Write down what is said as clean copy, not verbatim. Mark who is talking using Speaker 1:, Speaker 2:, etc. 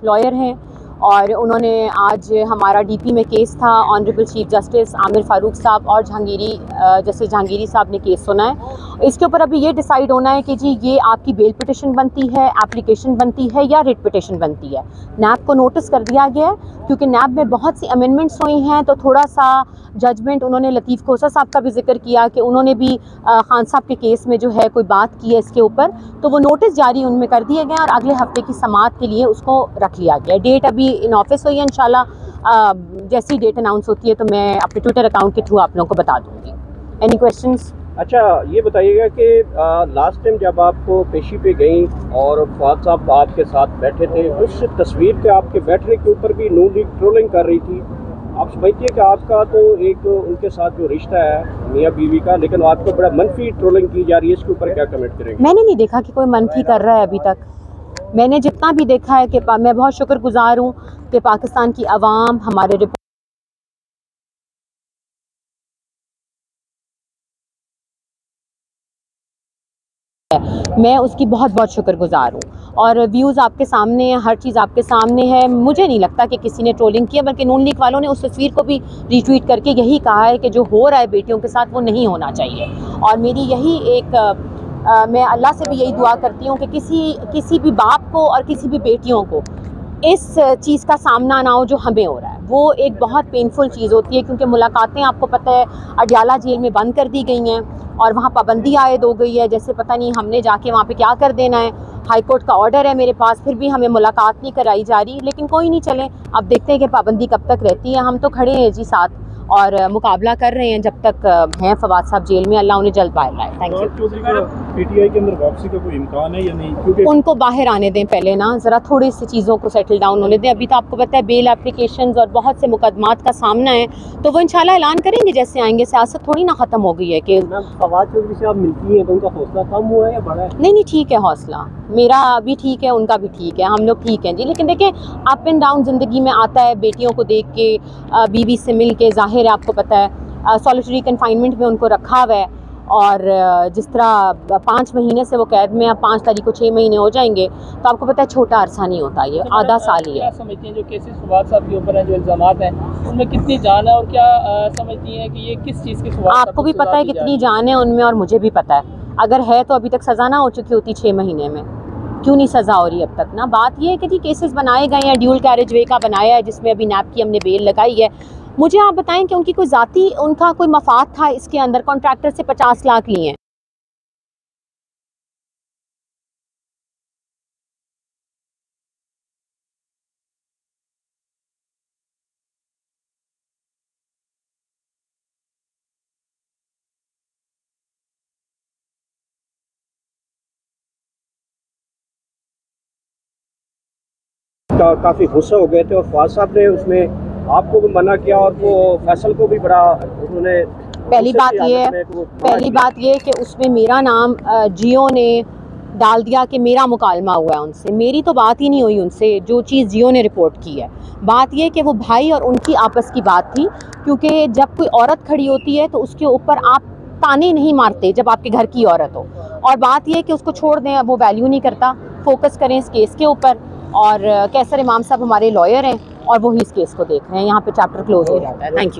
Speaker 1: Lawyer हैं और उन्होंने आज हमारा डीपी में केस था, honourable chief justice Aamir Farooq साहब और जस्टिस जहांगीरी साहब ने केस सुना है। इसके ऊपर अभी ये डिसाइड होना है कि जी ये आपकी बेल पिटिशन बनती है, एप्लीकेशन बनती है या रिट पिटिशन बनती है। नैब को नोटिस कर दिया गया है क्योंकि नैब में बहुत सी अमेंडमेंट्स हुई हैं, तो थोड़ा सा जजमेंट उन्होंने लतीफ़ खोसा साहब का भी जिक्र किया कि उन्होंने भी खान साहब के केस में जो है कोई बात की है इसके ऊपर, तो वो नोटिस जारी उनमें कर दिए गए और अगले हफ्ते की समाअत के लिए उसको रख लिया गया। डेट अभी इन ऑफिस हुई है, इंशाल्लाह जैसी डेट अनाउंस होती है तो मैं अपने ट्विटर अकाउंट के थ्रू आप लोगों को बता दूंगी। Any questions?
Speaker 2: अच्छा, ये बताइएगा कि लास्ट टाइम जब आप पेशी पे गई और फवाद साहब आपके साथ बैठे थे, उस तस्वीर के आपके बैठने के ऊपर भी नून लीग ट्रोलिंग कर रही थी। आप समझिए कि आपका तो एक उनके साथ जो रिश्ता है मियाँ बीवी का, लेकिन आपको बड़ा मनफी ट्रोलिंग की जा रही है, इसके ऊपर क्या कमेंट करेंगे?
Speaker 1: मैंने नहीं देखा कि कोई मनफी कर रहा है अभी तक। मैंने जितना भी देखा है कि मैं बहुत शुक्रगुजार हूँ कि पाकिस्तान की आवाम हमारे मैं उसकी बहुत बहुत शुक्रगुजार हूँ और व्यूज़ आपके सामने है, हर चीज़ आपके सामने है। मुझे नहीं लगता कि किसी ने ट्रोलिंग किया, बल्कि नून लीग वालों ने उस तस्वीर को भी रीट्वीट करके यही कहा है कि जो हो रहा है बेटियों के साथ वो नहीं होना चाहिए। और मेरी यही मैं अल्लाह से भी यही दुआ करती हूँ कि किसी भी बाप को और किसी भी बेटियों को इस चीज़ का सामना ना हो जो हमें हो रहा है। वो एक बहुत पेनफुल चीज़ होती है क्योंकि मुलाकातें आपको पता है अडयाला जेल में बंद कर दी गई हैं और वहाँ पाबंदी आयद हो गई है, जैसे पता नहीं हमने जाके वहाँ पे क्या कर देना है। हाई कोर्ट का ऑर्डर है मेरे पास, फिर भी हमें मुलाकात नहीं कराई जा रही। लेकिन कोई नहीं, चलें अब देखते हैं कि पाबंदी कब तक रहती है। हम तो खड़े हैं जी साथ और मुकाबला कर रहे हैं जब तक हैं फवाद साहब जेल में। अल्लाह उन्हें जल्द बाहर लाए। Thank you.
Speaker 3: पीटीआई के अंदर वापसी का कोई इम्कान है या नहीं? क्योंकि
Speaker 1: उनको बाहर आने दें पहले ना, ज़रा थोड़ी सी चीज़ों को सेटल डाउन होने दें। अभी तो आपको पता है बेल एप्लीकेशंस और बहुत से मुकदमात का सामना है, तो वो इंशाल्लाह ऐलान करेंगे जैसे आएंगे। सियासत थोड़ी ना ख़त्म हो गई है कि
Speaker 2: फवाद चौधरी से आप मिलती हैं तो उनका हौसला कम हुआ है या बढ़ा है?
Speaker 1: नहीं ठीक है, हौसला मेरा भी ठीक है, उनका भी ठीक है, हम लोग ठीक हैं जी। लेकिन देखें अप एंड डाउन ज़िंदगी में आता है। बेटियों को देख के, बीवी से मिल के, ज़ाहिर है आपको पता है सॉलिटरी कन्फाइनमेंट में उनको रखा हुआ है और जिस तरह 5 महीने से वो कैद में, अब 5 तारीख को 6 महीने हो जाएंगे, तो आपको पता है छोटा अरसा नहीं होता, ये आधा साल ही है।
Speaker 4: क्या समझती हैं जो केसेस फवाद साहब के ऊपर हैं, जो इल्ज़ामात हैं, उनमें कितनी जान है और क्या समझती हैं कि ये किस चीज़ की?
Speaker 1: आपको भी पता है कितनी जान है उनमें और मुझे भी पता है। अगर है तो अभी तक सज़ा ना हो चुकी होती 6 महीने में, क्यों नहीं सज़ा हो रही अब तक ना? बात ये है कि जी केसेस बनाए गए हैं, ड्यूल कैरेज वे का बनाया है जिसमें अभी नैब की हमने बेल लगाई है। मुझे आप बताएं कि उनकी कोई ज़ाती, उनका कोई मफाद था इसके अंदर? कॉन्ट्रैक्टर से 50 लाख लिए हैं।
Speaker 2: काफ़ी गुस्सा हो गए थे और फवाद साहब ने उसमें आपको भी मना किया और वो फैसल को भी बड़ा उन्होंने।
Speaker 1: पहली बात ये कि उसमें मेरा नाम जियो ने डाल दिया कि मेरा मुकालमा हुआ है उनसे। मेरी तो बात ही नहीं हुई उनसे, जो चीज़ जियो ने रिपोर्ट की है। बात ये कि वो भाई और उनकी आपस की बात थी, क्योंकि जब कोई औरत खड़ी होती है तो उसके ऊपर आप ताने नहीं मारते जब आपके घर की औरत हो। और बात ये कि उसको छोड़ दें, वो वैल्यू नहीं करता। फोकस करें इस केस के ऊपर। और कैसर इमाम साहब हमारे लॉयर हैं और वही इस केस को देख रहे हैं। यहाँ पे चैप्टर क्लोज हो जाता है। Thank you.